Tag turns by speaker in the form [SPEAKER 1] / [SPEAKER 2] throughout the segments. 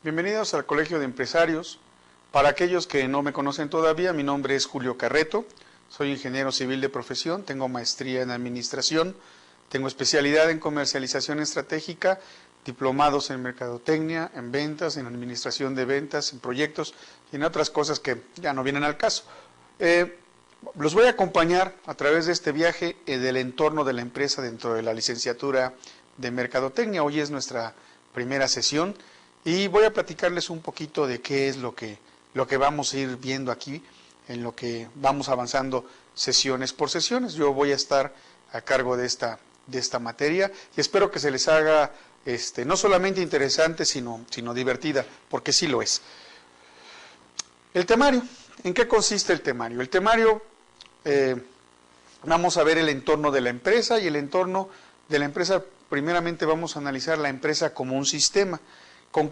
[SPEAKER 1] Bienvenidos al Colegio de Empresarios. Para aquellos que no me conocen todavía, mi nombre es Julio Carreto, soy ingeniero civil de profesión, tengo maestría en administración, tengo especialidad en comercialización estratégica, diplomados en mercadotecnia, en ventas, en administración de ventas, en proyectos y en otras cosas que ya no vienen al caso. Los voy a acompañar a través de este viaje del entorno de la empresa dentro de la licenciatura de mercadotecnia. Hoy es nuestra primera sesión. Y voy a platicarles un poquito de qué es lo que vamos a ir viendo aquí, en lo que vamos avanzando sesiones por sesiones. Yo voy a estar a cargo de esta materia y espero que se les haga no solamente interesante, sino divertida, porque sí lo es. El temario. ¿En qué consiste el temario? El temario, vamos a ver el entorno de la empresa, y el entorno de la empresa, primeramente vamos a analizar la empresa como un sistema.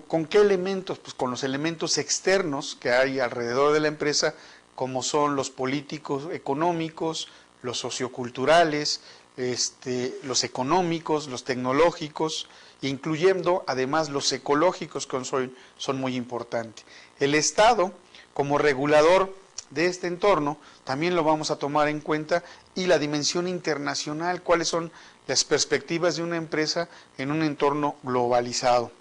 [SPEAKER 1] ¿Con qué elementos? Pues con los elementos externos que hay alrededor de la empresa, como son los políticos, económicos, los socioculturales, los económicos, los tecnológicos, incluyendo además los ecológicos, que son muy importantes. El Estado, como regulador de este entorno, también lo vamos a tomar en cuenta, y la dimensión internacional, cuáles son las perspectivas de una empresa en un entorno globalizado.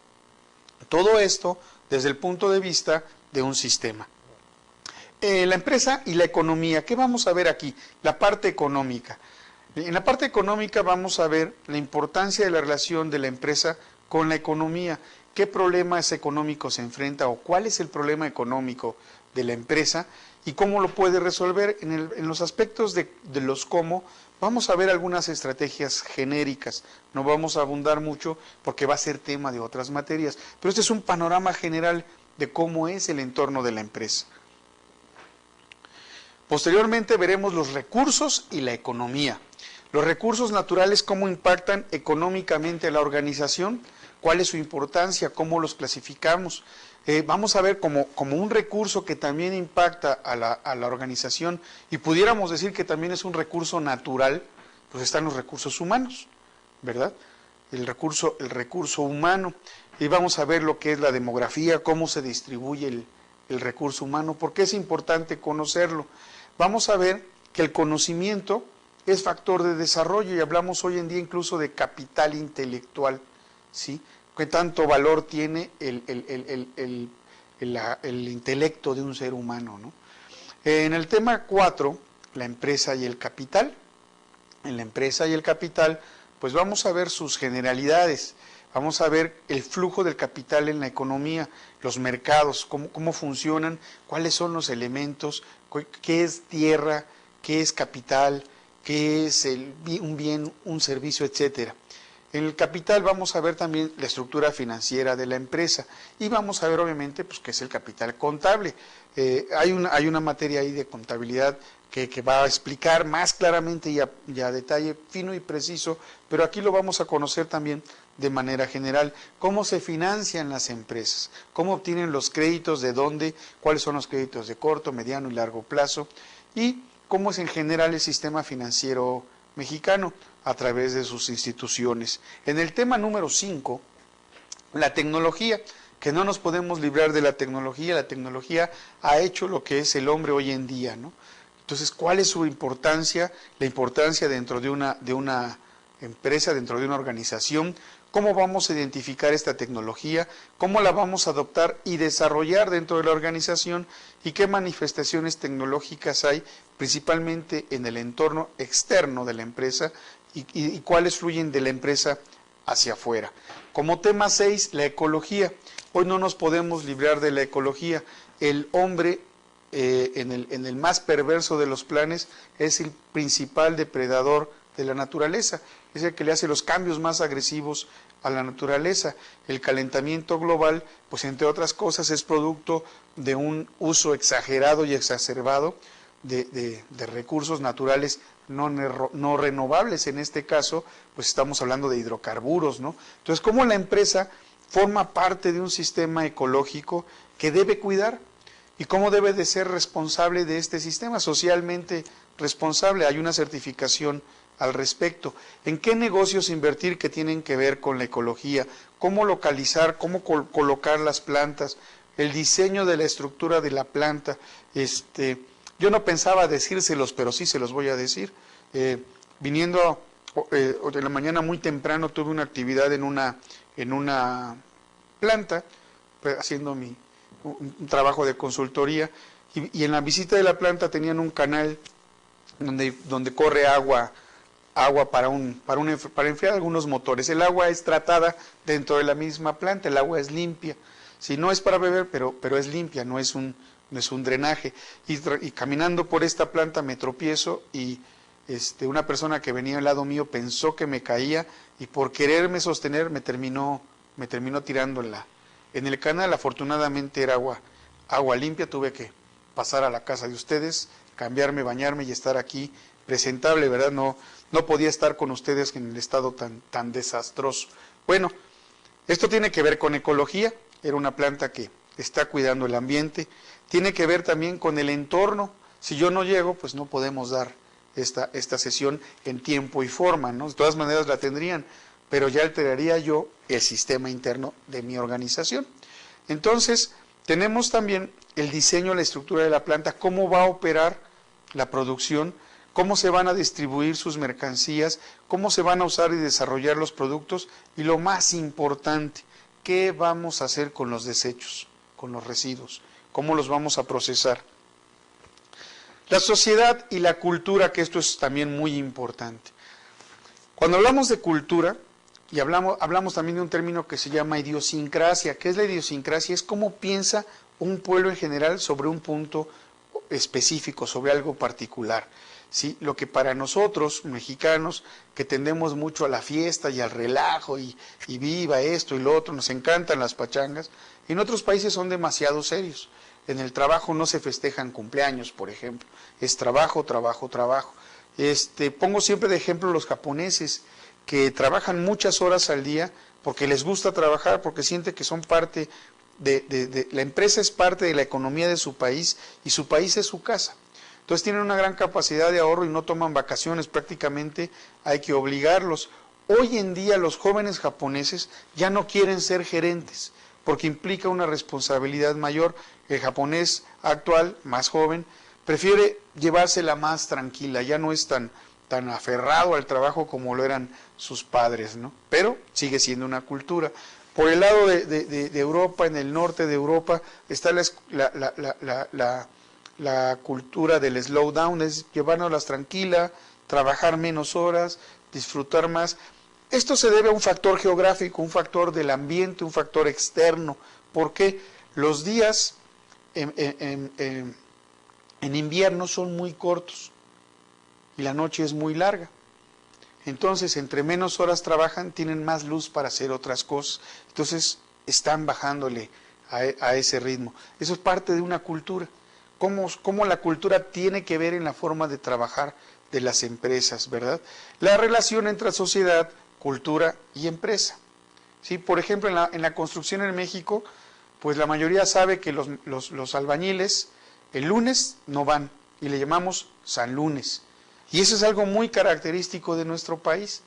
[SPEAKER 1] Todo esto desde el punto de vista de un sistema. La empresa y la economía, ¿qué vamos a ver aquí? La parte económica. En la parte económica vamos a ver la importancia de la relación de la empresa con la economía. ¿Qué problemas económicos se enfrenta o cuál es el problema económico de la empresa y cómo lo puede resolver? En los aspectos de los cómo, vamos a ver algunas estrategias genéricas, no vamos a abundar mucho porque va a ser tema de otras materias, pero este es un panorama general de cómo es el entorno de la empresa. Posteriormente veremos los recursos y la economía. Los recursos naturales, cómo impactan económicamente a la organización, cuál es su importancia, cómo los clasificamos. Vamos a ver como un recurso que también impacta a la organización, y pudiéramos decir que también es un recurso natural, pues están los recursos humanos, ¿verdad? El recurso humano, y vamos a ver lo que es la demografía, cómo se distribuye el recurso humano, porque es importante conocerlo. Vamos a ver que el conocimiento es factor de desarrollo, y hablamos hoy en día incluso de capital intelectual, ¿sí? ¿Qué tanto valor tiene el intelecto de un ser humano, ¿no? En el tema 4, la empresa y el capital. En la empresa y el capital, pues vamos a ver sus generalidades, vamos a ver el flujo del capital en la economía, los mercados, cómo funcionan, cuáles son los elementos, qué es tierra, qué es capital, qué es un bien, un servicio, etcétera. En el capital vamos a ver también la estructura financiera de la empresa, y vamos a ver obviamente pues qué es el capital contable. Hay una materia ahí de contabilidad que va a explicar más claramente y a detalle fino y preciso, pero aquí lo vamos a conocer también de manera general, cómo se financian las empresas, cómo obtienen los créditos, de dónde, cuáles son los créditos de corto, mediano y largo plazo, y cómo es en general el sistema financiero mexicano a través de sus instituciones. En el tema número 5, la tecnología, que no nos podemos librar de la tecnología ha hecho lo que es el hombre hoy en día, ¿no? Entonces, ¿cuál es su importancia? La importancia dentro de una empresa, dentro de una organización, cómo vamos a identificar esta tecnología, cómo la vamos a adoptar y desarrollar dentro de la organización, y qué manifestaciones tecnológicas hay, principalmente en el entorno externo de la empresa, y cuáles fluyen de la empresa hacia afuera. Como tema 6, la ecología. Hoy no nos podemos librar de la ecología. El hombre, en el más perverso de los planes, es el principal depredador de la naturaleza, es el que le hace los cambios más agresivos a la naturaleza. El calentamiento global, pues entre otras cosas, es producto de un uso exagerado y exacerbado de recursos naturales no renovables. En este caso, pues estamos hablando de hidrocarburos, ¿no? Entonces, ¿cómo la empresa forma parte de un sistema ecológico que debe cuidar? ¿Y cómo debe de ser responsable de este sistema? Socialmente responsable. Hay una certificación al respecto. ¿En qué negocios invertir que tienen que ver con la ecología? ¿Cómo localizar, cómo colocar las plantas? El diseño de la estructura de la planta. Yo no pensaba decírselos, pero sí se los voy a decir. Viniendo de la mañana muy temprano tuve una actividad en una planta, haciendo un trabajo de consultoría, y en la visita de la planta tenían un canal donde corre agua para enfriar algunos motores. El agua es tratada dentro de la misma planta, el agua es limpia. Si no es para beber, pero es limpia, no es un drenaje. Y caminando por esta planta me tropiezo y una persona que venía al lado mío pensó que me caía y por quererme sostener me terminó tirando en el canal. Afortunadamente era agua limpia, tuve que pasar a la casa de ustedes, cambiarme, bañarme y estar aquí presentable, ¿verdad? No podía estar con ustedes en el estado tan desastroso. Bueno, esto tiene que ver con ecología. Era una planta que está cuidando el ambiente, tiene que ver también con el entorno. Si yo no llego, pues no podemos dar esta sesión en tiempo y forma, ¿no? De todas maneras la tendrían, pero ya alteraría yo el sistema interno de mi organización. Entonces, tenemos también el diseño, la estructura de la planta, cómo va a operar la producción, cómo se van a distribuir sus mercancías, cómo se van a usar y desarrollar los productos, y lo más importante, ¿qué vamos a hacer con los desechos, con los residuos? ¿Cómo los vamos a procesar? La sociedad y la cultura, que esto es también muy importante. Cuando hablamos de cultura, y hablamos también de un término que se llama idiosincrasia. ¿Qué es la idiosincrasia? Es cómo piensa un pueblo en general sobre un punto específico, sobre algo particular. ¿Sí? Lo que para nosotros, mexicanos, que tendemos mucho a la fiesta y al relajo y viva esto y lo otro, nos encantan las pachangas, en otros países son demasiado serios. En el trabajo no se festejan cumpleaños, por ejemplo, es trabajo, trabajo, trabajo. Pongo siempre de ejemplo los japoneses, que trabajan muchas horas al día porque les gusta trabajar, porque sienten que son parte la empresa es parte de la economía de su país y su país es su casa. Entonces tienen una gran capacidad de ahorro y no toman vacaciones, prácticamente hay que obligarlos. Hoy en día los jóvenes japoneses ya no quieren ser gerentes, porque implica una responsabilidad mayor. El japonés actual, más joven, prefiere llevársela más tranquila, ya no es tan aferrado al trabajo como lo eran sus padres, ¿no? Pero sigue siendo una cultura. Por el lado de Europa, en el norte de Europa, está la cultura del slow down, es llevárnoslas tranquila, trabajar menos horas, disfrutar más. Esto se debe a un factor geográfico, un factor del ambiente, un factor externo. ¿Por qué? Los días en invierno son muy cortos y la noche es muy larga. Entonces, entre menos horas trabajan, tienen más luz para hacer otras cosas. Entonces, están bajándole a ese ritmo. Eso es parte de una cultura. ¿Cómo la cultura tiene que ver en la forma de trabajar de las empresas, verdad? La relación entre sociedad, cultura y empresa. ¿Sí? Por ejemplo, en la construcción en México, pues la mayoría sabe que los albañiles el lunes no van y le llamamos San Lunes. Y eso es algo muy característico de nuestro país.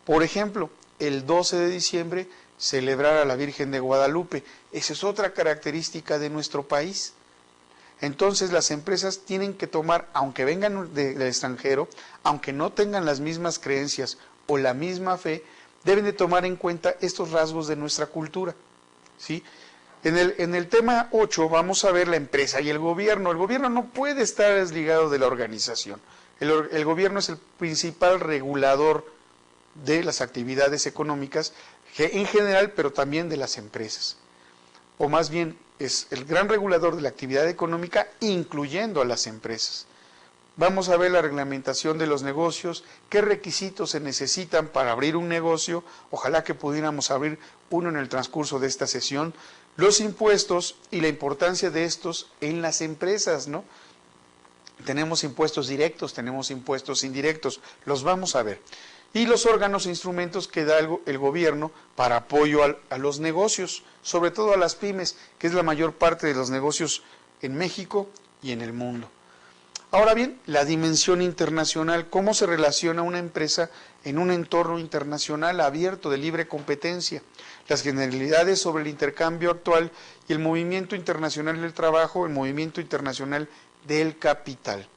[SPEAKER 1] Por ejemplo, el 12 de diciembre celebrar a la Virgen de Guadalupe. Esa es otra característica de nuestro país. Entonces las empresas tienen que tomar, aunque vengan del extranjero, aunque no tengan las mismas creencias o la misma fe, deben de tomar en cuenta estos rasgos de nuestra cultura. ¿Sí? En el tema 8 vamos a ver la empresa y el gobierno. El gobierno no puede estar desligado de la organización. El gobierno es el principal regulador de las actividades económicas en general, pero también de las empresas. O más bien, es el gran regulador de la actividad económica, incluyendo a las empresas. Vamos a ver la reglamentación de los negocios, qué requisitos se necesitan para abrir un negocio, ojalá que pudiéramos abrir uno en el transcurso de esta sesión, los impuestos y la importancia de estos en las empresas, ¿no? Tenemos impuestos directos, tenemos impuestos indirectos, los vamos a ver. Y los órganos e instrumentos que da el gobierno para apoyo a los negocios, sobre todo a las pymes, que es la mayor parte de los negocios en México y en el mundo. Ahora bien, la dimensión internacional, cómo se relaciona una empresa en un entorno internacional abierto de libre competencia, las generalidades sobre el intercambio actual y el movimiento internacional del trabajo, el movimiento internacional del capital.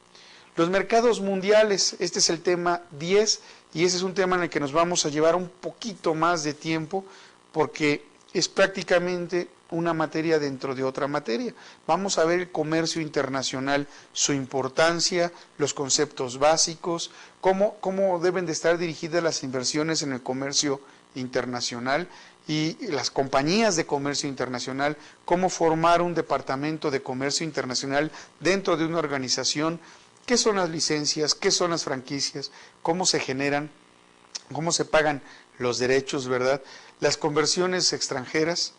[SPEAKER 1] Los mercados mundiales, este es el tema 10 y ese es un tema en el que nos vamos a llevar un poquito más de tiempo porque es prácticamente una materia dentro de otra materia. Vamos a ver el comercio internacional, su importancia, los conceptos básicos, cómo deben de estar dirigidas las inversiones en el comercio internacional y las compañías de comercio internacional, cómo formar un departamento de comercio internacional dentro de una organización, qué son las licencias, qué son las franquicias, cómo se generan, cómo se pagan los derechos, ¿verdad? Las conversiones extranjeras,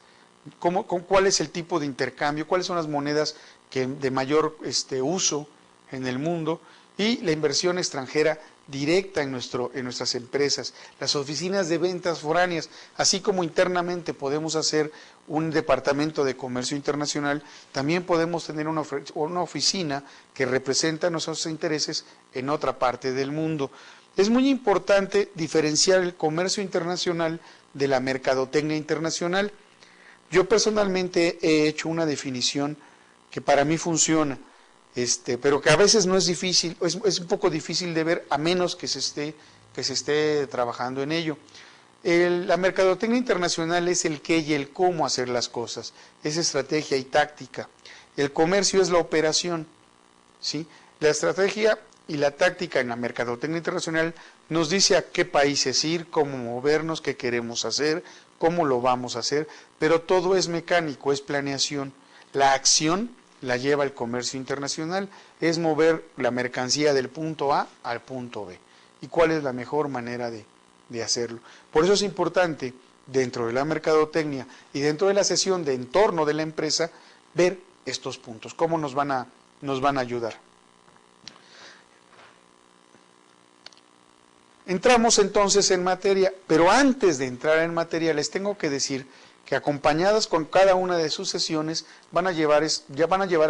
[SPEAKER 1] cuál es el tipo de intercambio, cuáles son las monedas de mayor uso en el mundo y la inversión extranjera directa en nuestras empresas, las oficinas de ventas foráneas, así como internamente podemos hacer un departamento de comercio internacional, también podemos tener una oficina que representa nuestros intereses en otra parte del mundo. Es muy importante diferenciar el comercio internacional de la mercadotecnia internacional. Yo personalmente he hecho una definición que para mí funciona, pero que a veces no es difícil, es un poco difícil de ver a menos que se esté trabajando en ello. La mercadotecnia internacional es el qué y el cómo hacer las cosas, es estrategia y táctica. El comercio es la operación, ¿sí? La estrategia y la táctica en la mercadotecnia internacional nos dice a qué países ir, cómo movernos, qué queremos hacer, cómo lo vamos a hacer, pero todo es mecánico, es planeación. La acción la lleva el comercio internacional, es mover la mercancía del punto A al punto B. ¿Y cuál es la mejor manera de hacerlo? Por eso es importante, dentro de la mercadotecnia y dentro de la sesión de entorno de la empresa, ver estos puntos, cómo nos van a ayudar. Entramos entonces en materia, pero antes de entrar en materia les tengo que decir que acompañadas con cada una de sus sesiones van a llevar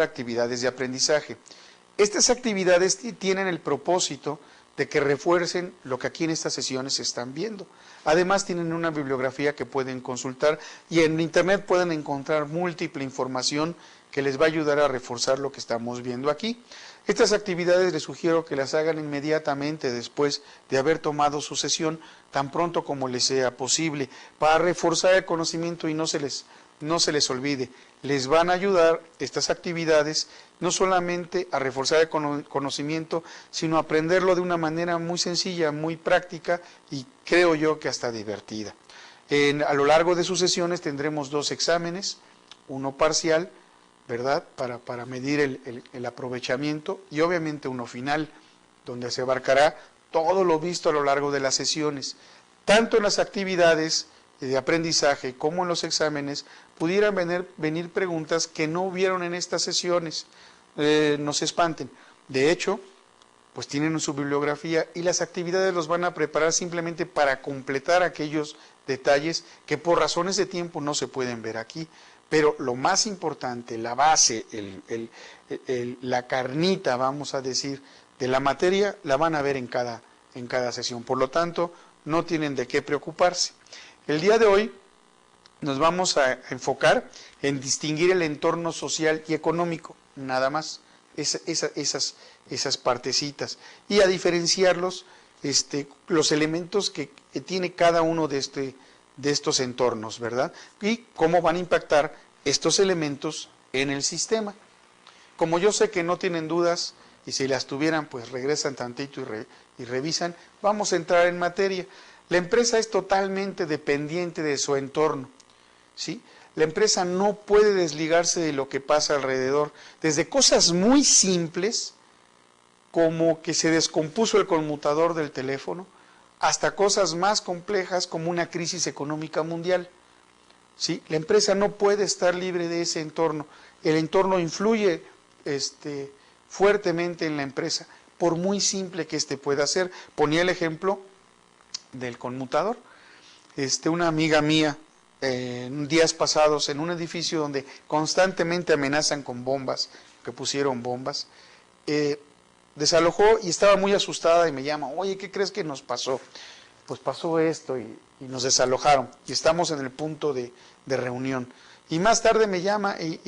[SPEAKER 1] actividades de aprendizaje. Estas actividades tienen el propósito de que refuercen lo que aquí en estas sesiones se están viendo. Además tienen una bibliografía que pueden consultar y en internet pueden encontrar múltiple información que les va a ayudar a reforzar lo que estamos viendo aquí. Estas actividades les sugiero que las hagan inmediatamente después de haber tomado su sesión, tan pronto como les sea posible, para reforzar el conocimiento y no se les olvide. Les van a ayudar estas actividades no solamente a reforzar el conocimiento, sino a aprenderlo de una manera muy sencilla, muy práctica y creo yo que hasta divertida. A lo largo de sus sesiones tendremos 2 exámenes, uno parcial, ¿verdad?, para medir el aprovechamiento y obviamente uno final, donde se abarcará todo lo visto a lo largo de las sesiones. Tanto en las actividades de aprendizaje como en los exámenes pudieran venir preguntas que no hubieron en estas sesiones, no se espanten. De hecho, pues tienen su bibliografía y las actividades los van a preparar simplemente para completar aquellos detalles que por razones de tiempo no se pueden ver aquí. Pero lo más importante, la base, la carnita, vamos a decir, de la materia, la van a ver en cada sesión. Por lo tanto, no tienen de qué preocuparse. El día de hoy nos vamos a enfocar en distinguir el entorno social y económico, nada más, esas partecitas, y a diferenciarlos, los elementos que tiene cada uno de estos entornos, ¿verdad? Y cómo van a impactar estos elementos en el sistema. Como yo sé que no tienen dudas, y si las tuvieran, pues regresan tantito y revisan, vamos a entrar en materia. La empresa es totalmente dependiente de su entorno, ¿sí? La empresa no puede desligarse de lo que pasa alrededor, desde cosas muy simples, como que se descompuso el conmutador del teléfono, hasta cosas más complejas como una crisis económica mundial. ¿Sí? La empresa no puede estar libre de ese entorno. El entorno influye fuertemente en la empresa, por muy simple que pueda ser. Ponía el ejemplo del conmutador. Una amiga mía, días pasados, en un edificio donde constantemente amenazan con bombas, que pusieron bombas, desalojó y estaba muy asustada y me llama, oye, ¿qué crees que nos pasó? Pues pasó esto y nos desalojaron y estamos en el punto de reunión. Y más tarde me llama y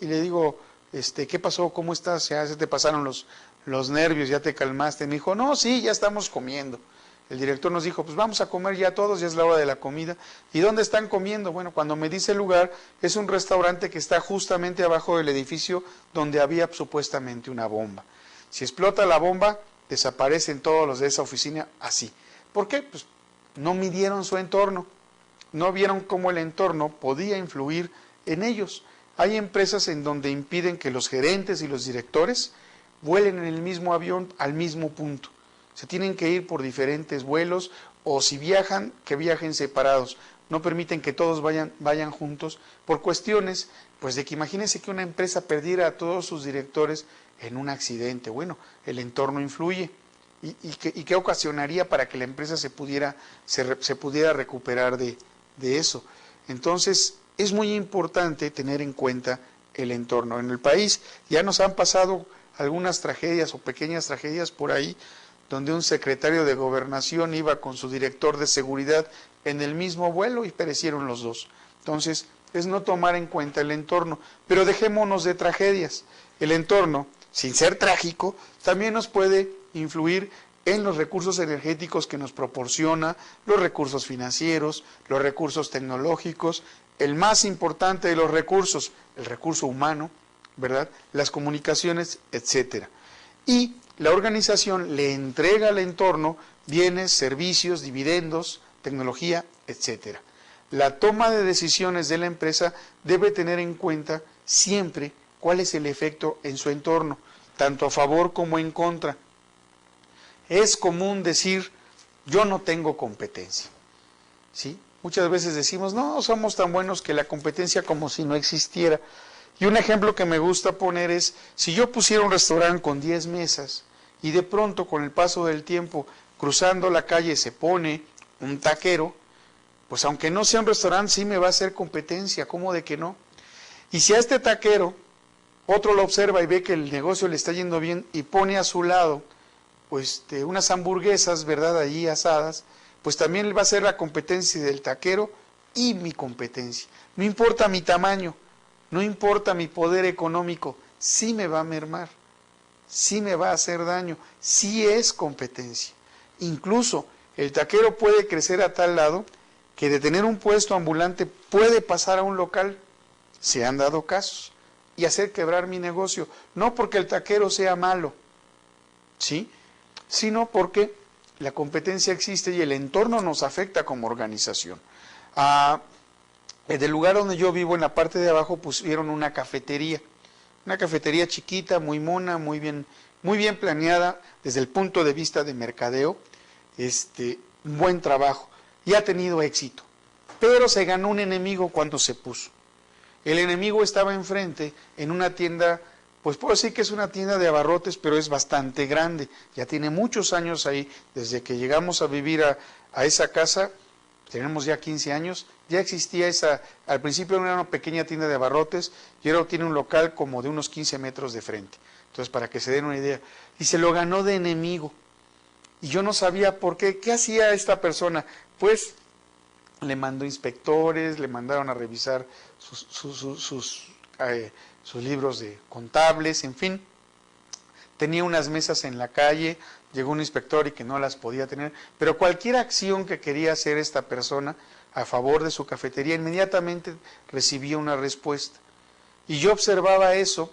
[SPEAKER 1] le digo, ¿qué pasó? ¿Cómo estás? ¿Ya se te pasaron los nervios? ¿Ya te calmaste? Me dijo, no, sí, ya estamos comiendo. El director nos dijo, pues vamos a comer ya todos, ya es la hora de la comida. ¿Y dónde están comiendo? Bueno, cuando me dice el lugar, es un restaurante que está justamente abajo del edificio donde había supuestamente una bomba. Si explota la bomba, desaparecen todos los de esa oficina así. ¿Por qué? Pues no midieron su entorno, no vieron cómo el entorno podía influir en ellos. Hay empresas en donde impiden que los gerentes y los directores vuelen en el mismo avión al mismo punto. Se tienen que ir por diferentes vuelos o si viajan, que viajen separados. No permiten que todos vayan juntos por cuestiones, pues de que imagínense que una empresa perdiera a todos sus directores en un accidente. Bueno, el entorno influye. ¿Y qué ocasionaría para que la empresa se pudiera recuperar de eso? Entonces, es muy importante tener en cuenta el entorno. En el país ya nos han pasado algunas tragedias o pequeñas tragedias por ahí, donde un secretario de Gobernación iba con su director de seguridad en el mismo vuelo y perecieron los dos. Entonces, es no tomar en cuenta el entorno. Pero dejémonos de tragedias. El entorno, sin ser trágico, también nos puede influir en los recursos energéticos que nos proporciona, los recursos financieros, los recursos tecnológicos, el más importante de los recursos, el recurso humano, ¿verdad? Las comunicaciones, etcétera. Y la organización le entrega al entorno bienes, servicios, dividendos, tecnología, etcétera. La toma de decisiones de la empresa debe tener en cuenta siempre cuál es el efecto en su entorno, tanto a favor como en contra. Es común decir, yo no tengo competencia, ¿sí? Muchas veces decimos, no, somos tan buenos que la competencia como si no existiera. Y un ejemplo que me gusta poner es, si yo pusiera un restaurante con 10 mesas y de pronto con el paso del tiempo cruzando la calle se pone un taquero, pues aunque no sea un restaurante sí me va a hacer competencia, ¿cómo de que no? Y si a este taquero otro lo observa y ve que el negocio le está yendo bien y pone a su lado pues unas hamburguesas, ¿verdad?, allí asadas, pues también va a ser la competencia del taquero y mi competencia. No importa mi tamaño, no importa mi poder económico, sí me va a mermar, sí me va a hacer daño, sí es competencia. Incluso el taquero puede crecer a tal lado que de tener un puesto ambulante puede pasar a un local, se han dado casos, y hacer quebrar mi negocio, no porque el taquero sea malo, ¿sí?, sino porque la competencia existe y el entorno nos afecta como organización. Del lugar donde yo vivo, en la parte de abajo, pusieron una cafetería chiquita, muy mona, muy bien planeada desde el punto de vista de mercadeo, un buen trabajo, y ha tenido éxito. Pero se ganó un enemigo cuando se puso. El enemigo estaba enfrente en una tienda, pues puedo decir que es una tienda de abarrotes, pero es bastante grande. Ya tiene muchos años ahí, desde que llegamos a vivir a esa casa, tenemos ya 15 años, ya existía esa, al principio era una pequeña tienda de abarrotes, y ahora tiene un local como de unos 15 metros de frente. Entonces, para que se den una idea. Y se lo ganó de enemigo. Y yo no sabía por qué. ¿Qué hacía esta persona? Pues le mandó inspectores, le mandaron a revisar sus libros de contables, en fin. Tenía unas mesas en la calle, llegó un inspector y que no las podía tener, pero cualquier acción que quería hacer esta persona a favor de su cafetería, inmediatamente recibía una respuesta. Y yo observaba eso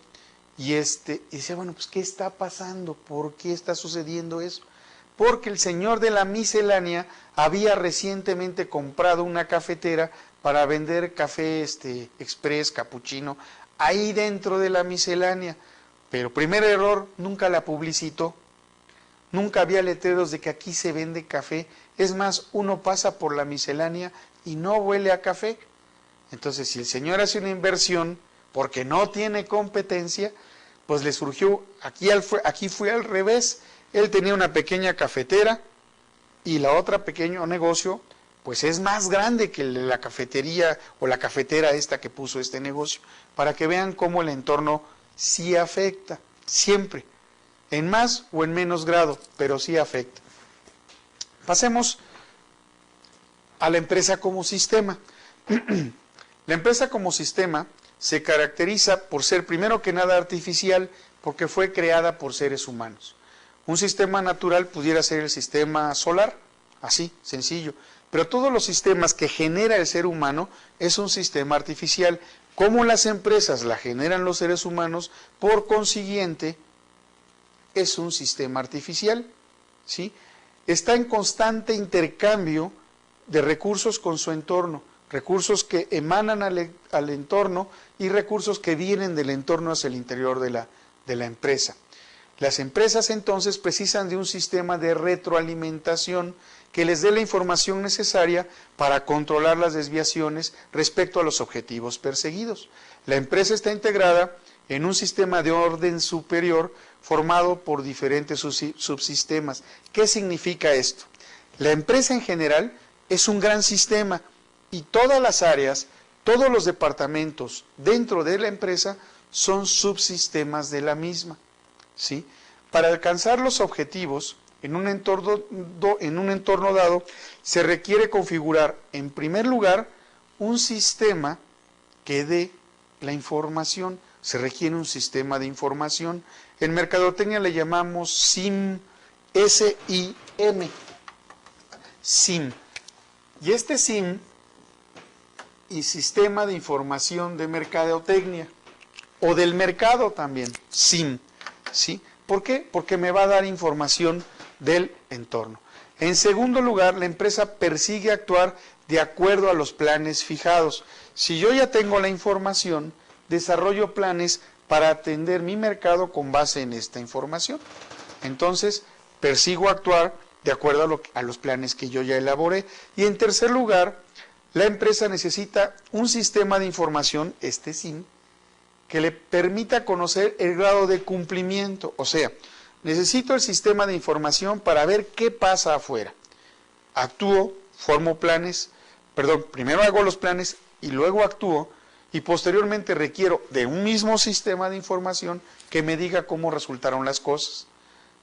[SPEAKER 1] y decía, bueno, pues ¿qué está pasando? ¿Por qué está sucediendo eso? Porque el señor de la miscelánea había recientemente comprado una cafetera para vender café express, capuchino, ahí dentro de la miscelánea. Pero primer error, nunca la publicitó. Nunca había letreros de que aquí se vende café. Es más, uno pasa por la miscelánea y no huele a café. Entonces, si el señor hace una inversión porque no tiene competencia, pues le surgió, aquí fue al revés. Él tenía una pequeña cafetera y la otra pequeño negocio, pues es más grande que la cafetería o la cafetera esta que puso este negocio, para que vean cómo el entorno sí afecta, siempre. en más o en menos grado, pero sí afecta. Pasemos a la empresa como sistema. La empresa como sistema se caracteriza por ser primero que nada artificial, porque fue creada por seres humanos. Un sistema natural pudiera ser el sistema solar, así, sencillo, pero todos los sistemas que genera el ser humano es un sistema artificial. Como las empresas la generan los seres humanos, por consiguiente, es un sistema artificial, ¿sí? Está en constante intercambio de recursos con su entorno, recursos que emanan al entorno y recursos que vienen del entorno hacia el interior de la empresa. Las empresas entonces precisan de un sistema de retroalimentación que les dé la información necesaria para controlar las desviaciones respecto a los objetivos perseguidos. La empresa está integrada en un sistema de orden superior formado por diferentes subsistemas. ¿Qué significa esto? La empresa en general es un gran sistema y todas las áreas, todos los departamentos dentro de la empresa son subsistemas de la misma, ¿sí? Para alcanzar los objetivos en un entorno dado, se requiere configurar, en primer lugar, un sistema que dé la información. Se requiere un sistema de información. En mercadotecnia le llamamos SIM, S-I-M, SIM. Y este SIM y sistema de información de mercadotecnia, o del mercado también, SIM, ¿sí? ¿Por qué? Porque me va a dar información del entorno. En segundo lugar, la empresa persigue actuar de acuerdo a los planes fijados. Si yo ya tengo la información, desarrollo planes para atender mi mercado con base en esta información. Entonces, persigo actuar de acuerdo a los planes que yo ya elaboré. Y en tercer lugar, la empresa necesita un sistema de información, este SIM, que le permita conocer el grado de cumplimiento. O sea, necesito el sistema de información para ver qué pasa afuera. Actúo, formo planes, primero hago los planes y luego actúo, y posteriormente requiero de un mismo sistema de información que me diga cómo resultaron las cosas,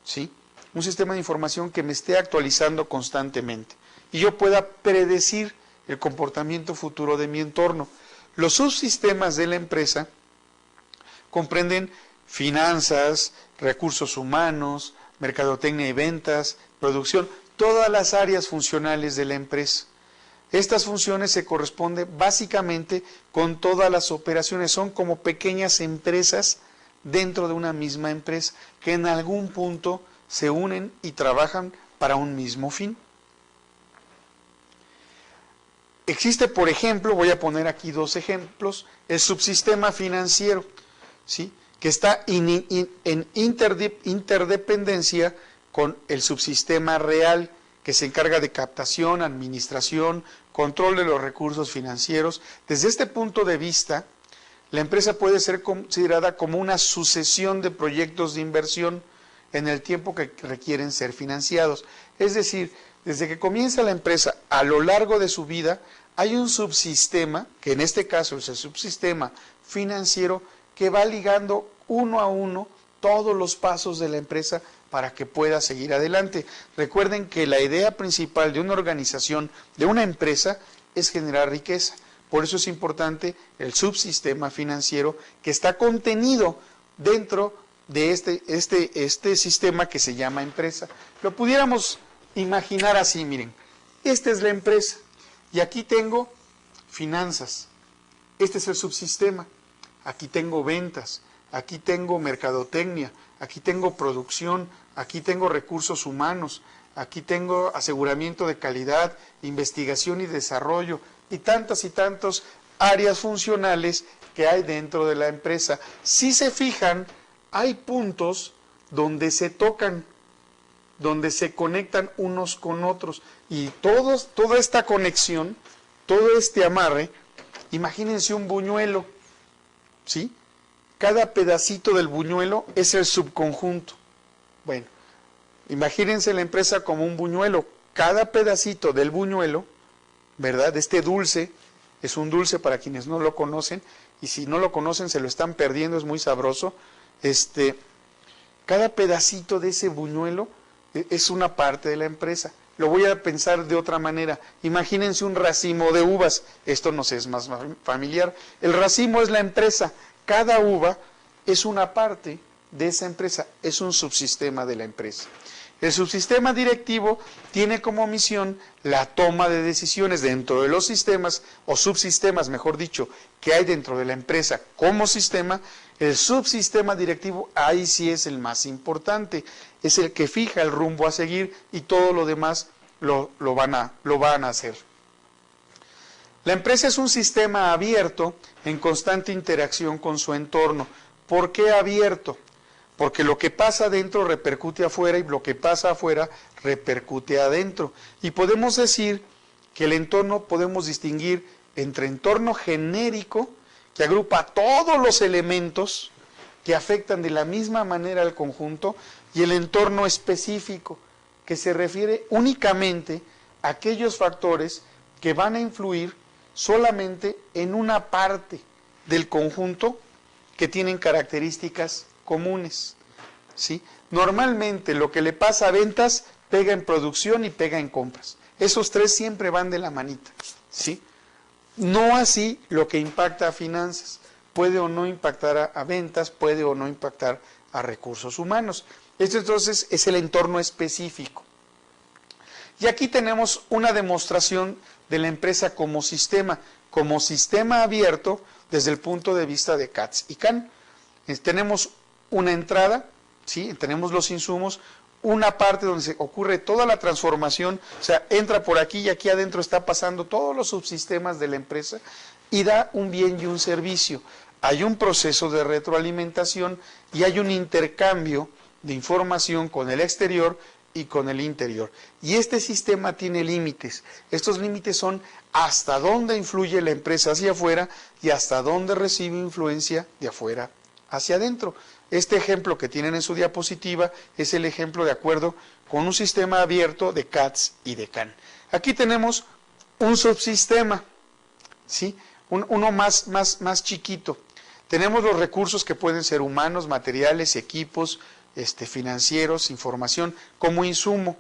[SPEAKER 1] ¿sí? Un sistema de información que me esté actualizando constantemente y yo pueda predecir el comportamiento futuro de mi entorno. Los subsistemas de la empresa comprenden finanzas, recursos humanos, mercadotecnia y ventas, producción, todas las áreas funcionales de la empresa. Estas funciones se corresponden básicamente con todas las operaciones, son como pequeñas empresas dentro de una misma empresa que en algún punto se unen y trabajan para un mismo fin. Existe, por ejemplo, voy a poner aquí dos ejemplos, el subsistema financiero, ¿sí?, que está en interdependencia con el subsistema real, que se encarga de captación, administración, control de los recursos financieros. Desde este punto de vista, la empresa puede ser considerada como una sucesión de proyectos de inversión en el tiempo que requieren ser financiados. Es decir, desde que comienza la empresa, a lo largo de su vida, hay un subsistema, que en este caso es el subsistema financiero, que va ligando uno a uno todos los pasos de la empresa para que pueda seguir adelante. Recuerden que la idea principal de una organización, de una empresa, es generar riqueza. Por eso es importante el subsistema financiero que está contenido dentro de este sistema que se llama empresa. Lo pudiéramos imaginar así, miren, esta es la empresa y aquí tengo finanzas, este es el subsistema, aquí tengo ventas, aquí tengo mercadotecnia, aquí tengo producción, aquí tengo recursos humanos, aquí tengo aseguramiento de calidad, investigación y desarrollo y tantas áreas funcionales que hay dentro de la empresa. Si se fijan, hay puntos donde se tocan, donde se conectan unos con otros y toda esta conexión, todo este amarre, imagínense un buñuelo, ¿sí? Cada pedacito del buñuelo es el subconjunto. Bueno, imagínense la empresa como un buñuelo. Cada pedacito del buñuelo, ¿verdad? Este dulce, es un dulce para quienes no lo conocen, y si no lo conocen se lo están perdiendo, es muy sabroso. Cada pedacito de ese buñuelo es una parte de la empresa. Lo voy a pensar de otra manera. Imagínense un racimo de uvas. Esto nos es más familiar. El racimo es la empresa. Cada uva es una parte de esa empresa, es un subsistema de la empresa. El subsistema directivo tiene como misión la toma de decisiones dentro de los sistemas, o subsistemas, mejor dicho, que hay dentro de la empresa como sistema. El subsistema directivo, ahí sí es el más importante, es el que fija el rumbo a seguir y todo lo demás lo van a hacer. La empresa es un sistema abierto en constante interacción con su entorno. ¿Por qué abierto? Porque lo que pasa adentro repercute afuera y lo que pasa afuera repercute adentro. Y podemos decir que el entorno podemos distinguir entre entorno genérico, que agrupa todos los elementos que afectan de la misma manera al conjunto, y el entorno específico, que se refiere únicamente a aquellos factores que van a influir solamente en una parte del conjunto que tienen características comunes, ¿sí? Normalmente lo que le pasa a ventas pega en producción y pega en compras. Esos tres siempre van de la manita, ¿sí? No así lo que impacta a finanzas. Puede o no impactar a ventas, puede o no impactar a recursos humanos. Esto entonces es el entorno específico. Y aquí tenemos una demostración de la empresa como sistema abierto desde el punto de vista de Katz y Kahn. Tenemos una entrada, ¿sí? Tenemos los insumos, una parte donde se ocurre toda la transformación, o sea, entra por aquí y aquí adentro está pasando todos los subsistemas de la empresa y da un bien y un servicio. Hay un proceso de retroalimentación y hay un intercambio de información con el exterior y con el interior. Y este sistema tiene límites. Estos límites son hasta dónde influye la empresa hacia afuera y hasta dónde recibe influencia de afuera hacia adentro. Este ejemplo que tienen en su diapositiva es el ejemplo de acuerdo con un sistema abierto de Katz y de Kahn. Aquí tenemos un subsistema, ¿sí? Uno más chiquito. Tenemos los recursos que pueden ser humanos, materiales, equipos, financieros, información, como insumo.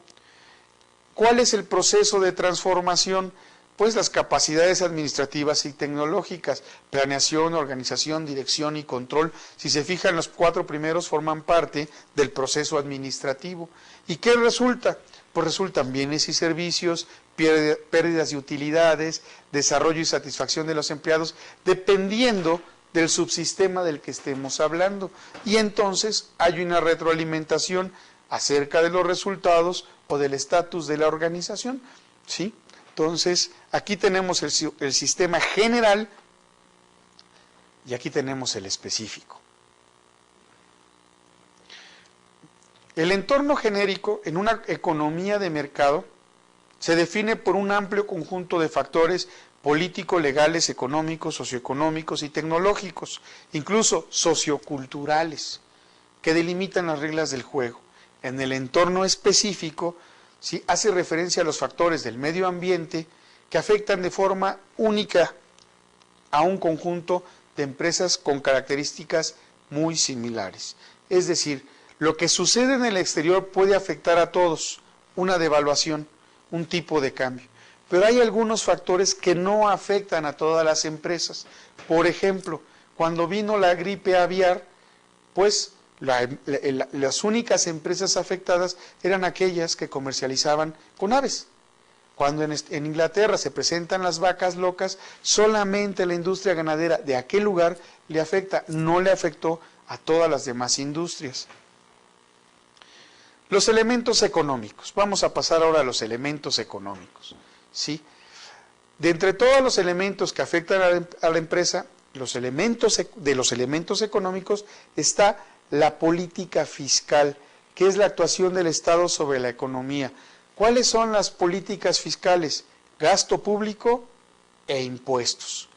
[SPEAKER 1] ¿Cuál es el proceso de transformación? Pues las capacidades administrativas y tecnológicas, planeación, organización, dirección y control. Si se fijan, los 4 primeros forman parte del proceso administrativo. ¿Y qué resulta? Pues resultan bienes y servicios, pérdidas y utilidades, desarrollo y satisfacción de los empleados, dependiendo del subsistema del que estemos hablando. Y entonces hay una retroalimentación acerca de los resultados o del estatus de la organización, ¿sí? Entonces, aquí tenemos el sistema general y aquí tenemos el específico. El entorno genérico en una economía de mercado se define por un amplio conjunto de factores políticos, legales, económicos, socioeconómicos y tecnológicos, incluso socioculturales, que delimitan las reglas del juego. En el entorno específico, ¿sí?, hace referencia a los factores del medio ambiente que afectan de forma única a un conjunto de empresas con características muy similares. Es decir, lo que sucede en el exterior puede afectar a todos, una devaluación, un tipo de cambio. Pero hay algunos factores que no afectan a todas las empresas. Por ejemplo, cuando vino la gripe aviar, pues las únicas empresas afectadas eran aquellas que comercializaban con aves. Cuando en Inglaterra se presentan las vacas locas, solamente la industria ganadera de aquel lugar le afecta, no le afectó a todas las demás industrias. Los elementos económicos. Vamos a pasar ahora a los elementos económicos, ¿sí? De entre todos los elementos que afectan a la empresa, de los elementos económicos está la política fiscal, que es la actuación del Estado sobre la economía. ¿Cuáles son las políticas fiscales? Gasto público e impuestos.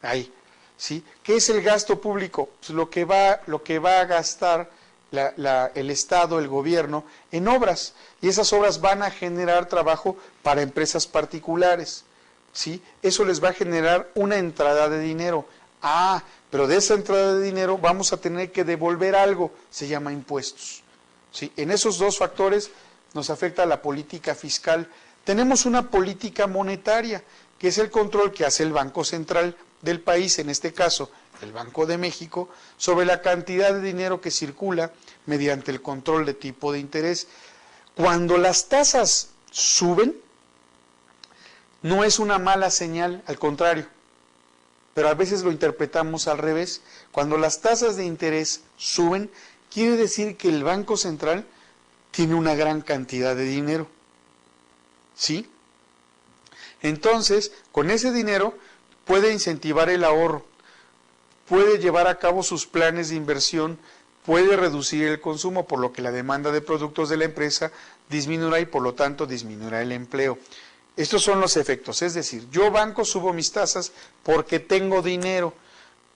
[SPEAKER 1] Ahí, ¿sí? ¿Qué es el gasto público? Pues lo que va a gastar el Estado, el gobierno, en obras. Y esas obras van a generar trabajo para empresas particulares, ¿sí? Eso les va a generar una entrada de dinero. Pero de esa entrada de dinero vamos a tener que devolver algo, se llama impuestos, ¿sí? En esos dos factores nos afecta la política fiscal. Tenemos una política monetaria, que es el control que hace el Banco Central del país, en este caso el Banco de México, sobre la cantidad de dinero que circula mediante el control de tipo de interés. Cuando las tasas suben, no es una mala señal, al contrario, pero a veces lo interpretamos al revés. Cuando las tasas de interés suben, quiere decir que el Banco Central tiene una gran cantidad de dinero, ¿sí? Entonces, con ese dinero puede incentivar el ahorro, puede llevar a cabo sus planes de inversión, puede reducir el consumo, por lo que la demanda de productos de la empresa disminuirá y por lo tanto disminuirá el empleo. Estos son los efectos, es decir, yo banco subo mis tasas porque tengo dinero,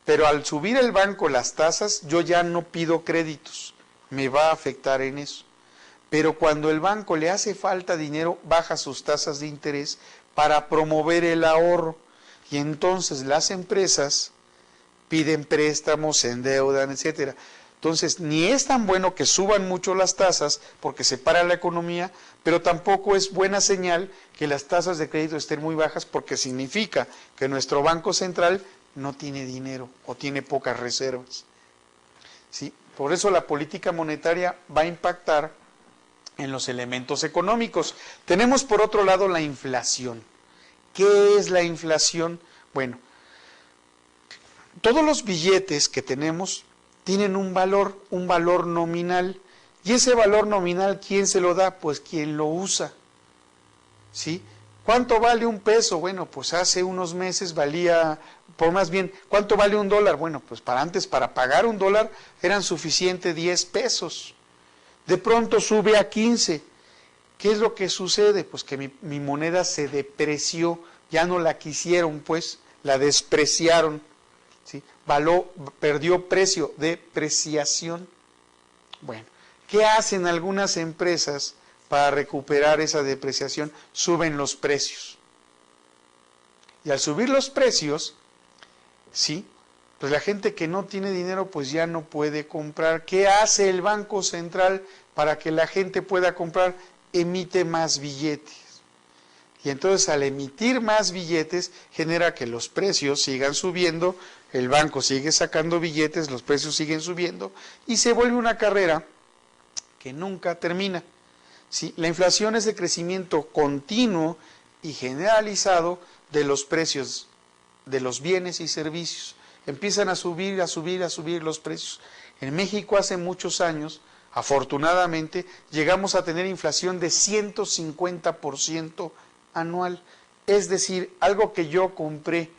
[SPEAKER 1] pero al subir el banco las tasas yo ya no pido créditos, me va a afectar en eso. Pero cuando el banco le hace falta dinero, baja sus tasas de interés para promover el ahorro y entonces las empresas piden préstamos, se endeudan, etcétera. Entonces, ni es tan bueno que suban mucho las tasas porque se para la economía, pero tampoco es buena señal que las tasas de crédito estén muy bajas porque significa que nuestro Banco Central no tiene dinero o tiene pocas reservas, ¿sí? Por eso la política monetaria va a impactar en los elementos económicos. Tenemos por otro lado la inflación. ¿Qué es la inflación? Bueno, todos los billetes que tenemos tienen un valor nominal. Y ese valor nominal, ¿quién se lo da? Pues quien lo usa, ¿sí? ¿Cuánto vale un peso? Bueno, pues hace unos meses valía, por más bien, ¿cuánto vale un dólar? Bueno, pues para pagar un dólar eran suficientes 10 pesos. De pronto sube a 15. ¿Qué es lo que sucede? Pues que mi moneda se depreció, ya no la quisieron, pues, la despreciaron, ¿sí? Perdió precio, depreciación. Bueno, ¿qué hacen algunas empresas para recuperar esa depreciación? Suben los precios. Y al subir los precios, ¿sí? Pues la gente que no tiene dinero pues ya no puede comprar. ¿Qué hace el Banco Central para que la gente pueda comprar? Emite más billetes. Y entonces al emitir más billetes genera que los precios sigan subiendo, el banco sigue sacando billetes, los precios siguen subiendo y se vuelve una carrera que nunca termina. ¿Sí? La inflación es el crecimiento continuo y generalizado de los precios de los bienes y servicios. Empiezan a subir los precios. En México hace muchos años, afortunadamente, llegamos a tener inflación de 150% anual. Es decir, algo que yo compré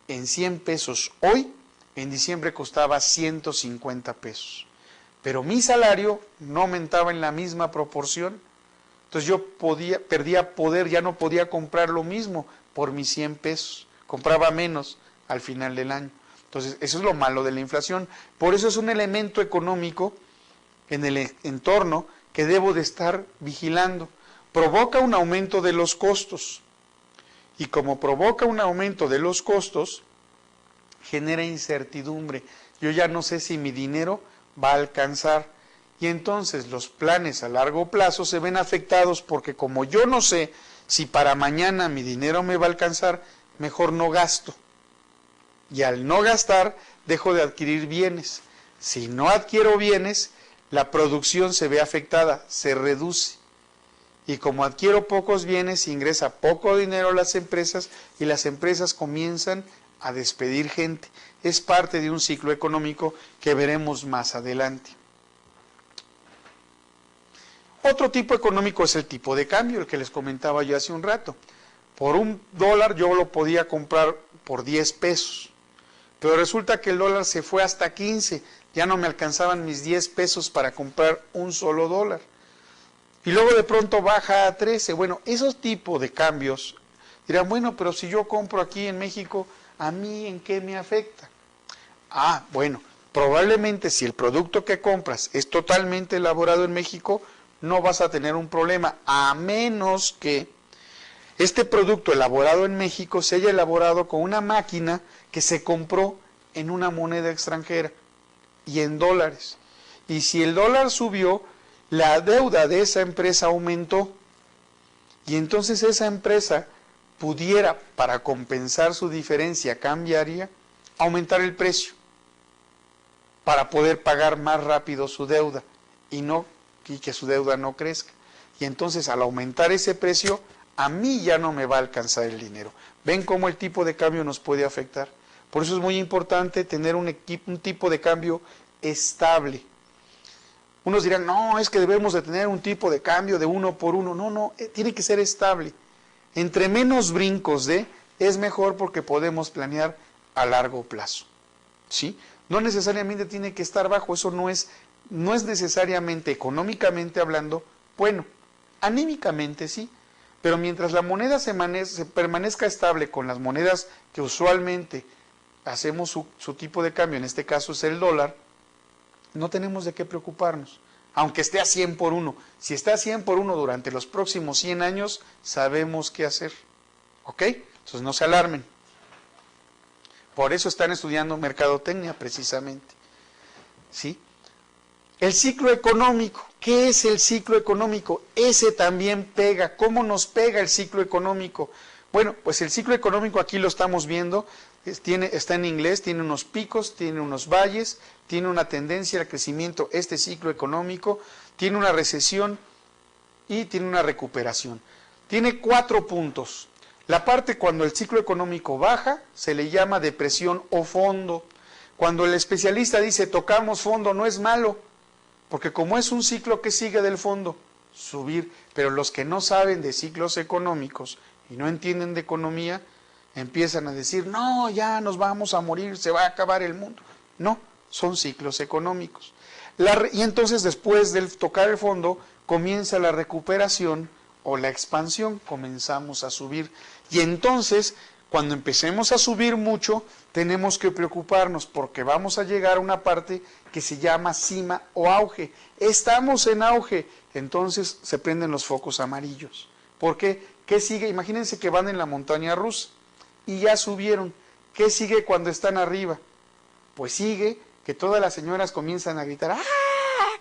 [SPEAKER 1] en 100 pesos hoy, en diciembre costaba 150 pesos. Pero mi salario no aumentaba en la misma proporción. Entonces yo perdía poder, ya no podía comprar lo mismo por mis 100 pesos. Compraba menos al final del año. Entonces, eso es lo malo de la inflación. Por eso es un elemento económico en el entorno que debo de estar vigilando. Provoca un aumento de los costos. Y como provoca un aumento de los costos, genera incertidumbre. Yo ya no sé si mi dinero va a alcanzar. Y entonces los planes a largo plazo se ven afectados porque como yo no sé si para mañana mi dinero me va a alcanzar, mejor no gasto. Y al no gastar, dejo de adquirir bienes. Si no adquiero bienes, la producción se ve afectada, se reduce. Y como adquiero pocos bienes, ingresa poco dinero a las empresas y las empresas comienzan a despedir gente. Es parte de un ciclo económico que veremos más adelante. Otro tipo económico es el tipo de cambio, el que les comentaba yo hace un rato. Por $1 yo lo podía comprar por 10 pesos. Pero resulta que el dólar se fue hasta 15, ya no me alcanzaban mis 10 pesos para comprar un solo dólar. Y luego de pronto baja a 13. Bueno, esos tipos de cambios dirán, bueno, pero si yo compro aquí en México, ¿a mí en qué me afecta? Ah, bueno, probablemente si el producto que compras es totalmente elaborado en México, no vas a tener un problema, a menos que este producto elaborado en México se haya elaborado con una máquina que se compró en una moneda extranjera y en dólares. Y si el dólar subió la deuda de esa empresa aumentó y entonces esa empresa pudiera, para compensar su diferencia cambiaria, aumentar el precio para poder pagar más rápido su deuda y que su deuda no crezca. Y entonces al aumentar ese precio, a mí ya no me va a alcanzar el dinero. ¿Ven cómo el tipo de cambio nos puede afectar? Por eso es muy importante tener un tipo de cambio estable. Unos dirán, no, es que debemos de tener un tipo de cambio de 1 por 1. No, tiene que ser estable. Entre menos brincos es mejor porque podemos planear a largo plazo. ¿Sí? No necesariamente tiene que estar bajo, eso no es necesariamente económicamente hablando bueno. Anímicamente sí, pero mientras la moneda se permanezca estable con las monedas que usualmente hacemos su tipo de cambio, en este caso es el dólar, no tenemos de qué preocuparnos, aunque esté a 100 por 1. Si está a 100 por 1 durante los próximos 100 años, sabemos qué hacer. ¿Ok? Entonces no se alarmen. Por eso están estudiando mercadotecnia precisamente. ¿Sí? El ciclo económico. ¿Qué es el ciclo económico? Ese también pega. ¿Cómo nos pega el ciclo económico? Bueno, pues el ciclo económico aquí lo estamos viendo. Está en inglés, tiene unos picos, tiene unos valles, tiene una tendencia al crecimiento, este ciclo económico, tiene una recesión y tiene una recuperación. Tiene 4 puntos. La parte cuando el ciclo económico baja se le llama depresión o fondo. Cuando el especialista dice tocamos fondo, no es malo, porque como es un ciclo que sigue del fondo, subir, pero los que no saben de ciclos económicos y no entienden de economía, empiezan a decir, no, ya nos vamos a morir, se va a acabar el mundo. No, son ciclos económicos. Y entonces después de tocar el fondo, comienza la recuperación o la expansión, comenzamos a subir. Y entonces, cuando empecemos a subir mucho, tenemos que preocuparnos porque vamos a llegar a una parte que se llama cima o auge. Estamos en auge, entonces se prenden los focos amarillos. ¿Por qué? ¿Qué sigue? Imagínense que van en la montaña rusa y ya subieron. ¿Qué sigue cuando están arriba? Pues sigue que todas las señoras comienzan a gritar ¡ah!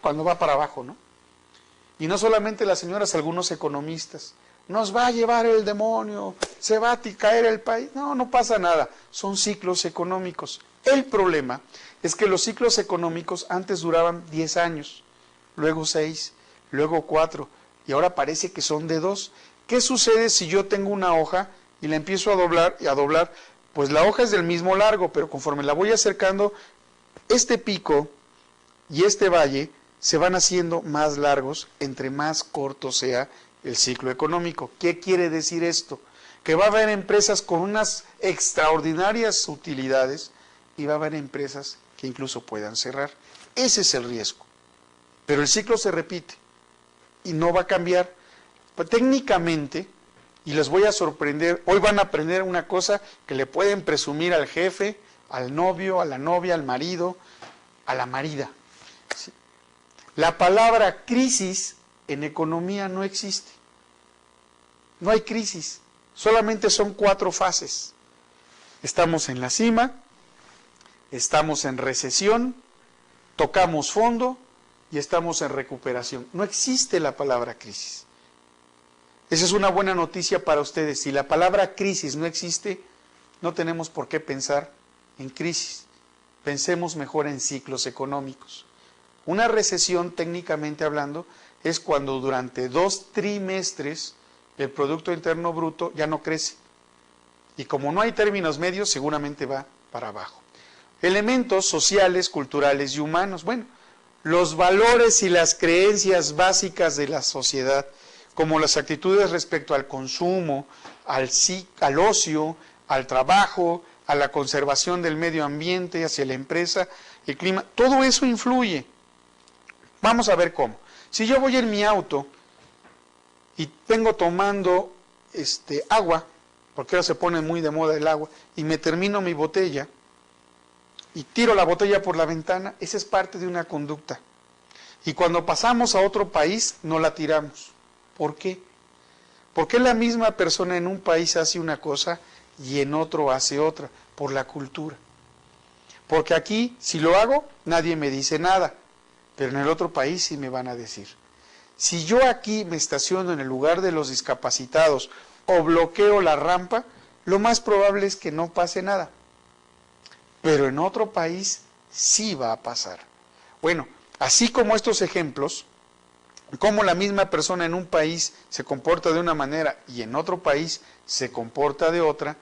[SPEAKER 1] Cuando va para abajo, ¿no? Y no solamente las señoras, algunos economistas. Nos va a llevar el demonio, se va a caer el país. No, no pasa nada. Son ciclos económicos. El problema es que los ciclos económicos antes duraban 10 años, luego 6, luego 4, y ahora parece que son de 2. ¿Qué sucede si yo tengo una hoja y la empiezo a doblar y a doblar? Pues la hoja es del mismo largo, pero conforme la voy acercando, este pico y este valle se van haciendo más largos entre más corto sea el ciclo económico. ¿Qué quiere decir esto? Que va a haber empresas con unas extraordinarias utilidades y va a haber empresas que incluso puedan cerrar. Ese es el riesgo. Pero el ciclo se repite y no va a cambiar. Técnicamente, y les voy a sorprender, hoy van a aprender una cosa que le pueden presumir al jefe, al novio, a la novia, al marido, a la marida. ¿Sí? La palabra crisis en economía no existe. No hay crisis, solamente son 4 fases. Estamos en la cima, estamos en recesión, tocamos fondo y estamos en recuperación. No existe la palabra crisis. Esa es una buena noticia para ustedes. Si la palabra crisis no existe, no tenemos por qué pensar en crisis. Pensemos mejor en ciclos económicos. Una recesión, técnicamente hablando, es cuando durante 2 trimestres el Producto Interno Bruto ya no crece. Y como no hay términos medios, seguramente va para abajo. Elementos sociales, culturales y humanos. Bueno, los valores y las creencias básicas de la sociedad, como las actitudes respecto al consumo, al ocio, al trabajo, a la conservación del medio ambiente, hacia la empresa, el clima, todo eso influye. Vamos a ver cómo. Si yo voy en mi auto y vengo tomando agua, porque ahora se pone muy de moda el agua, y me termino mi botella y tiro la botella por la ventana, esa es parte de una conducta. Y cuando pasamos a otro país, no la tiramos. ¿Por qué? Porque la misma persona en un país hace una cosa y en otro hace otra, por la cultura. Porque aquí, si lo hago, nadie me dice nada, pero en el otro país sí me van a decir. Si yo aquí me estaciono en el lugar de los discapacitados o bloqueo la rampa, lo más probable es que no pase nada. Pero en otro país sí va a pasar. Bueno, así como estos ejemplos, cómo la misma persona en un país se comporta de una manera y en otro país se comporta de otra,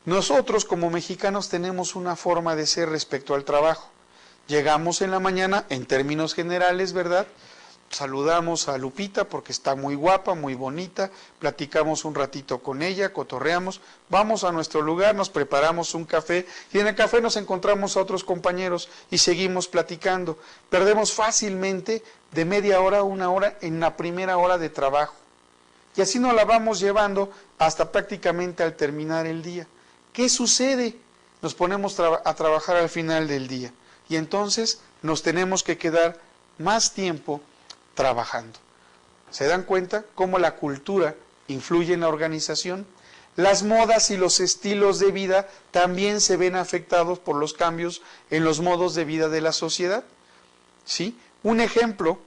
[SPEAKER 1] nosotros como mexicanos tenemos una forma de ser respecto al trabajo. Llegamos en la mañana, en términos generales, ¿verdad? Saludamos a Lupita porque está muy guapa, muy bonita, platicamos un ratito con ella, cotorreamos, vamos a nuestro lugar, nos preparamos un café y en el café nos encontramos a otros compañeros y seguimos platicando. Perdemos fácilmente de media hora a una hora en la primera hora de trabajo y así nos la vamos llevando hasta prácticamente al terminar el día. ¿Qué sucede? Nos ponemos a trabajar al final del día y entonces nos tenemos que quedar más tiempo trabajando. ¿Se dan cuenta cómo la cultura influye en la organización? Las modas y los estilos de vida también se ven afectados por los cambios en los modos de vida de la sociedad. ¿Sí? Un ejemplo,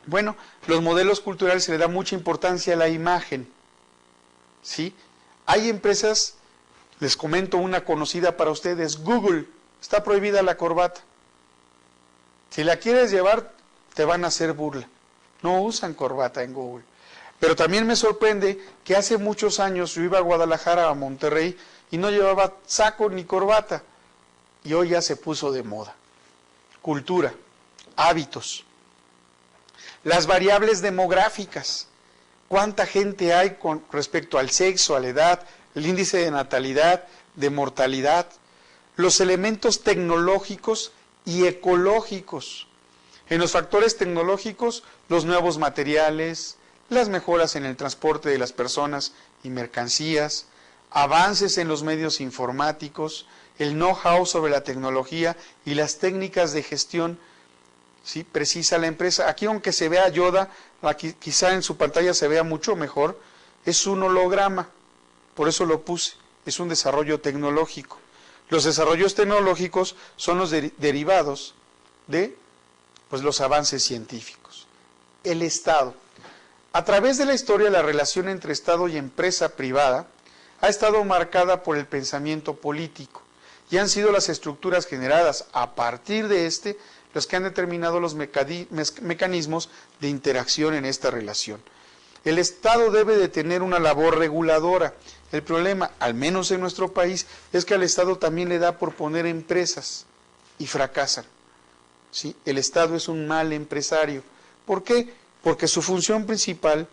[SPEAKER 1] bueno, los modelos culturales se le da mucha importancia a la imagen. ¿Sí? Hay empresas, les comento una conocida para ustedes, Google, está prohibida la corbata. Si la quieres llevar, te van a hacer burla. No usan corbata en Google. Pero también me sorprende que hace muchos años yo iba a Guadalajara, a Monterrey, y no llevaba saco ni corbata. Y hoy ya se puso de moda. Cultura, hábitos. Las variables demográficas. ¿Cuánta gente hay con respecto al sexo, a la edad, el índice de natalidad, de mortalidad? Los elementos tecnológicos y ecológicos. En los factores tecnológicos, los nuevos materiales, las mejoras en el transporte de las personas y mercancías, avances en los medios informáticos, el know-how sobre la tecnología y las técnicas de gestión, ¿sí? Precisa la empresa. Aquí, aunque se vea Yoda, aquí, quizá en su pantalla se vea mucho mejor, es un holograma, por eso lo puse, es un desarrollo tecnológico. Los desarrollos tecnológicos son los derivados de los avances científicos. El Estado. A través de la historia, la relación entre Estado y empresa privada ha estado marcada por el pensamiento político y han sido las estructuras generadas a partir de los que han determinado los mecanismos de interacción en esta relación. El Estado debe de tener una labor reguladora. El problema, al menos en nuestro país, es que al Estado también le da por poner empresas y fracasan. ¿Sí? El Estado es un mal empresario. ¿Por qué? Porque su función principal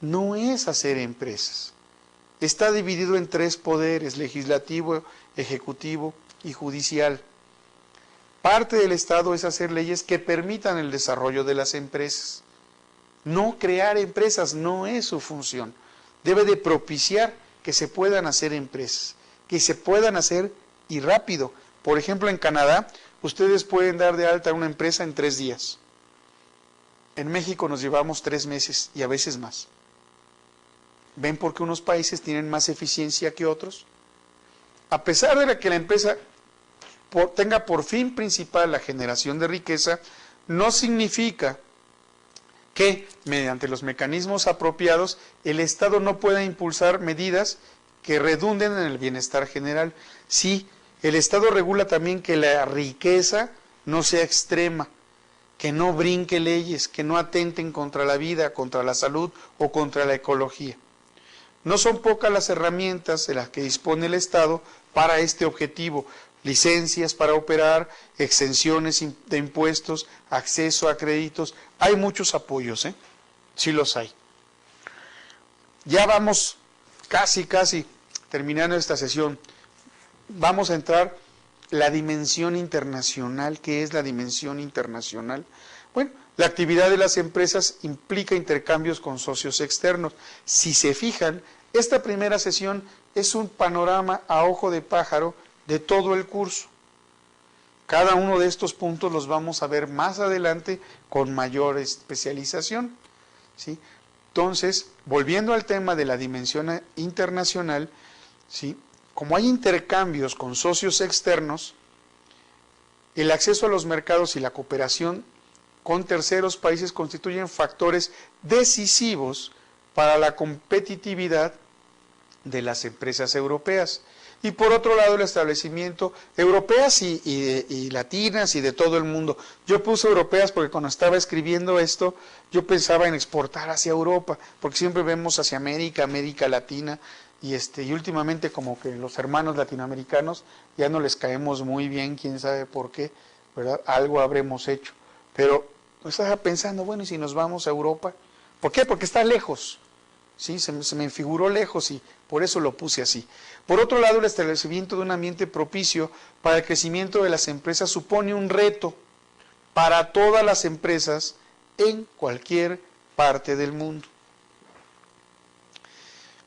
[SPEAKER 1] no es hacer empresas. Está dividido en 3 poderes: legislativo, ejecutivo y judicial. Parte del Estado es hacer leyes que permitan el desarrollo de las empresas. No crear empresas no es su función. Debe de propiciar que se puedan hacer empresas, que se puedan hacer y rápido. Por ejemplo, en Canadá, ustedes pueden dar de alta una empresa en 3 días. En México nos llevamos 3 meses y a veces más. ¿Ven por qué unos países tienen más eficiencia que otros? A pesar de que la empresa tenga por fin principal la generación de riqueza, no significa que, mediante los mecanismos apropiados, el Estado no pueda impulsar medidas que redunden en el bienestar general. Sí, el Estado regula también que la riqueza no sea extrema, que no brinque leyes, que no atenten contra la vida, contra la salud o contra la ecología. No son pocas las herramientas de las que dispone el Estado para este objetivo: licencias para operar, exenciones de impuestos, acceso a créditos. Hay muchos apoyos, sí los hay. Ya vamos casi terminando esta sesión. Vamos a entrar la dimensión internacional. ¿Qué es la dimensión internacional? Bueno, la actividad de las empresas implica intercambios con socios externos. Si se fijan, esta primera sesión es un panorama a ojo de pájaro de todo el curso. Cada uno de estos puntos los vamos a ver más adelante con mayor especialización, ¿sí? Entonces, volviendo al tema de la dimensión internacional, ¿sí? Como hay intercambios con socios externos, el acceso a los mercados y la cooperación con terceros países constituyen factores decisivos para la competitividad de las empresas europeas. Y por otro lado, el establecimiento europeas y latinas y de todo el mundo. Yo puse europeas porque cuando estaba escribiendo esto, yo pensaba en exportar hacia Europa, porque siempre vemos hacia América, América Latina, y últimamente como que los hermanos latinoamericanos ya no les caemos muy bien, quién sabe por qué, ¿verdad? Algo habremos hecho. Pero estaba pensando, bueno, ¿y si nos vamos a Europa? ¿Por qué? Porque está lejos. Sí, se me figuró lejos y por eso lo puse así. Por otro lado, el establecimiento de un ambiente propicio para el crecimiento de las empresas supone un reto para todas las empresas en cualquier parte del mundo.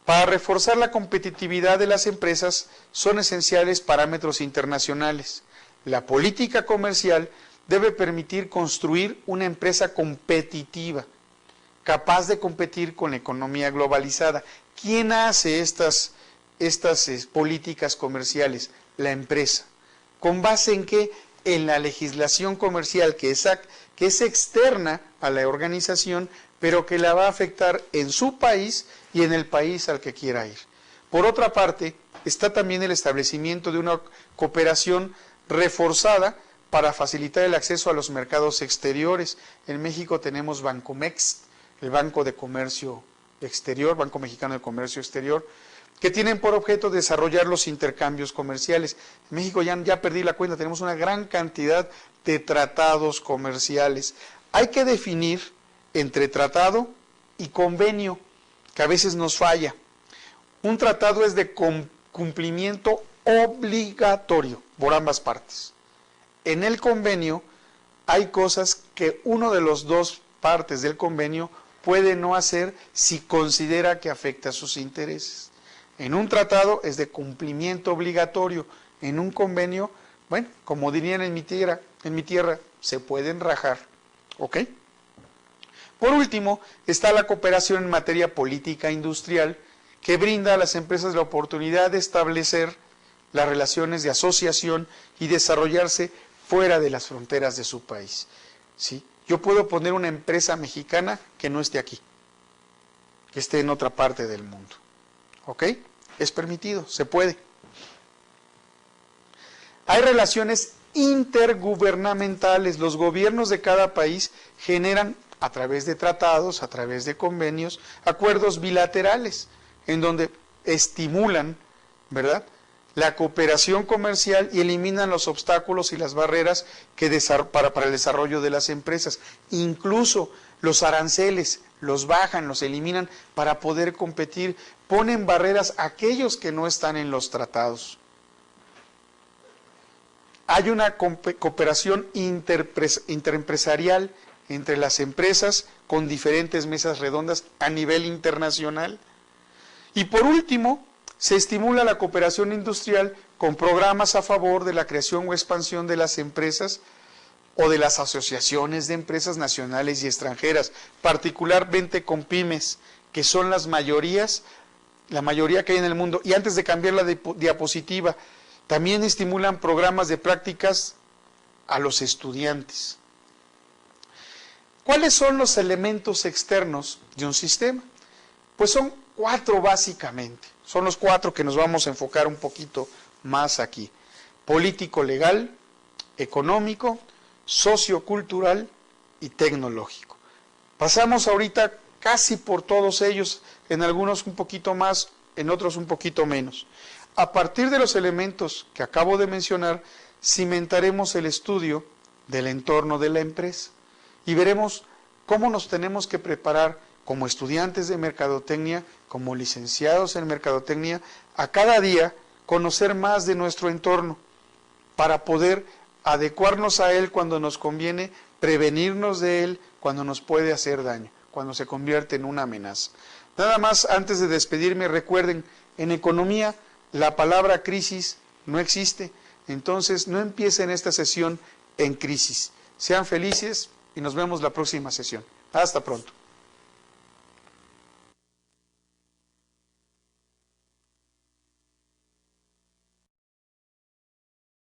[SPEAKER 1] Para reforzar la competitividad de las empresas son esenciales parámetros internacionales. La política comercial debe permitir construir una empresa competitiva, capaz de competir con la economía globalizada. ¿Quién hace estas políticas comerciales? La empresa. ¿Con base en qué? En la legislación comercial que es externa a la organización, pero que la va a afectar en su país y en el país al que quiera ir. Por otra parte, está también el establecimiento de una cooperación reforzada para facilitar el acceso a los mercados exteriores. En México tenemos Bancomext, el Banco de Comercio Exterior, Banco Mexicano de Comercio Exterior, que tienen por objeto desarrollar los intercambios comerciales. En México ya perdí la cuenta, tenemos una gran cantidad de tratados comerciales. Hay que definir entre tratado y convenio, que a veces nos falla. Un tratado es de cumplimiento obligatorio por ambas partes. En el convenio hay cosas que uno de los dos partes del convenio puede no hacer si considera que afecta a sus intereses. En un tratado es de cumplimiento obligatorio, en un convenio, bueno, como dirían en mi tierra, se pueden rajar, ¿ok? Por último, está la cooperación en materia política industrial, que brinda a las empresas la oportunidad de establecer las relaciones de asociación y desarrollarse fuera de las fronteras de su país, ¿sí? Yo puedo poner una empresa mexicana que no esté aquí, que esté en otra parte del mundo, ¿ok? Es permitido, se puede. Hay relaciones intergubernamentales. Los gobiernos de cada país generan, a través de tratados, a través de convenios, acuerdos bilaterales, en donde estimulan, ¿verdad?, la cooperación comercial y eliminan los obstáculos y las barreras para el desarrollo de las empresas. Incluso los aranceles los bajan, los eliminan para poder competir, ponen barreras a aquellos que no están en los tratados. Hay una cooperación interempresarial entre las empresas con diferentes mesas redondas a nivel internacional. Y por último, se estimula la cooperación industrial con programas a favor de la creación o expansión de las empresas o de las asociaciones de empresas nacionales y extranjeras, particularmente con pymes, que son la mayoría que hay en el mundo. Y antes de cambiar la diapositiva, también estimulan programas de prácticas a los estudiantes. ¿Cuáles son los elementos externos de un sistema? Pues son 4 básicamente. Son los 4 que nos vamos a enfocar un poquito más aquí. Político, legal, económico, sociocultural y tecnológico. Pasamos ahorita casi por todos ellos, en algunos un poquito más, en otros un poquito menos. A partir de los elementos que acabo de mencionar, cimentaremos el estudio del entorno de la empresa y veremos cómo nos tenemos que preparar como estudiantes de mercadotecnia, como licenciados en mercadotecnia, a cada día conocer más de nuestro entorno para poder adecuarnos a él cuando nos conviene, prevenirnos de él cuando nos puede hacer daño, cuando se convierte en una amenaza. Nada más, antes de despedirme, recuerden, en economía la palabra crisis no existe, entonces no empiecen esta sesión en crisis. Sean felices y nos vemos la próxima sesión. Hasta pronto.